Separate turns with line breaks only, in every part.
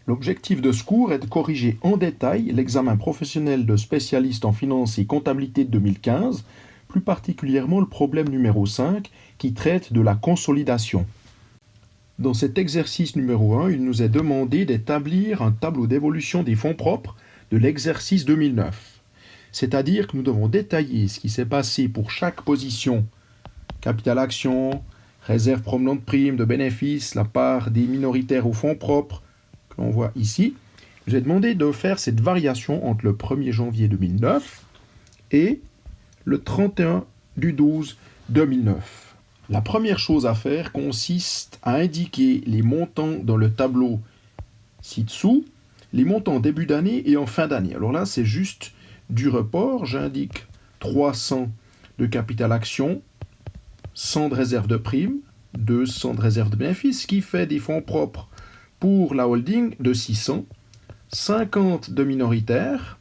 L'objectif de ce cours est de corriger en détail l'examen professionnel de spécialiste en finance et comptabilité de 2015, plus particulièrement le problème numéro 5 qui traite de la consolidation. Dans cet exercice numéro 1, il nous est demandé d'établir un tableau d'évolution des fonds propres de l'exercice 2009. C'est-à-dire que nous devons détailler ce qui s'est passé pour chaque position: capital action, réserve provenant de primes, de bénéfices, la part des minoritaires aux fonds propres, que l'on voit ici. J'ai demandé de faire cette variation entre le 1er janvier 2009 et le 31 du 12 2009. La première chose à faire consiste à indiquer les montants dans le tableau ci-dessous, les montants en début d'année et en fin d'année. Alors là, c'est juste du report. J'indique 300 de capital action, 100 de réserve de prime, 200 de réserve de bénéfices, ce qui fait des fonds propres pour la holding de 600, 50 de minoritaires,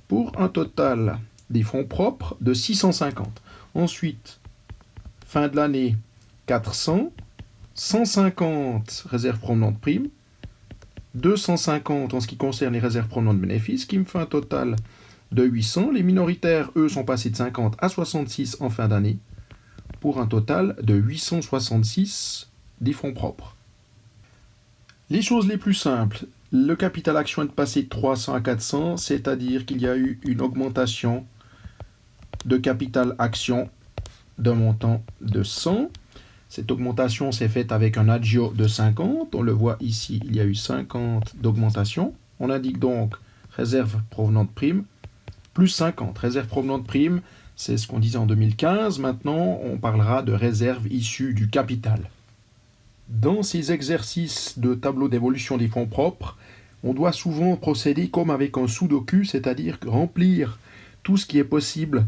pour un total des fonds propres de 650. Ensuite, fin de l'année, 400, 150 réserves provenant de primes, 250 en ce qui concerne les réserves provenant de bénéfices, qui me fait un total de 800. Les minoritaires, eux, sont passés de 50 à 66 en fin d'année, pour un total de 866 des fonds propres. Les choses les plus simples, le capital action est passé de 300 à 400, c'est-à-dire qu'il y a eu une augmentation de capital action d'un montant de 100. Cette augmentation s'est faite avec un agio de 50. On le voit ici, il y a eu 50 d'augmentation. On indique donc réserve provenant de primes, plus 50. Réserve provenant de primes, c'est ce qu'on disait en 2015. Maintenant, on parlera de réserve issue du capital. Dans ces exercices de tableau d'évolution des fonds propres, on doit souvent procéder comme avec un sudoku, c'est-à-dire remplir tout ce qui est possible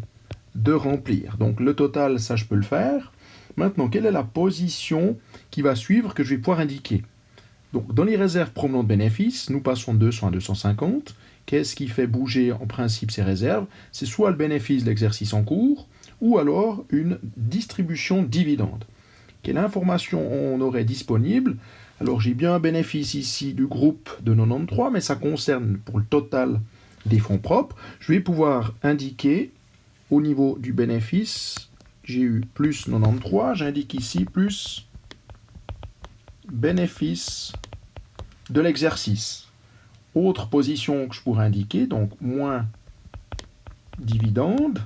de remplir. Donc le total, ça je peux le faire. Maintenant, quelle est la position qui va suivre que je vais pouvoir indiquer? Donc dans les réserves provenant de bénéfices, nous passons de 200 à 250. Qu'est-ce qui fait bouger en principe ces réserves? C'est soit le bénéfice de l'exercice en cours, ou alors une distribution de dividendes. Quelle information on aurait disponible? Alors j'ai bien un bénéfice ici du groupe de 93, mais ça concerne pour le total des fonds propres. Je vais pouvoir indiquer au niveau du bénéfice, j'ai eu plus 93, j'indique ici plus bénéfice de l'exercice. Autre position que je pourrais indiquer, donc moins dividende.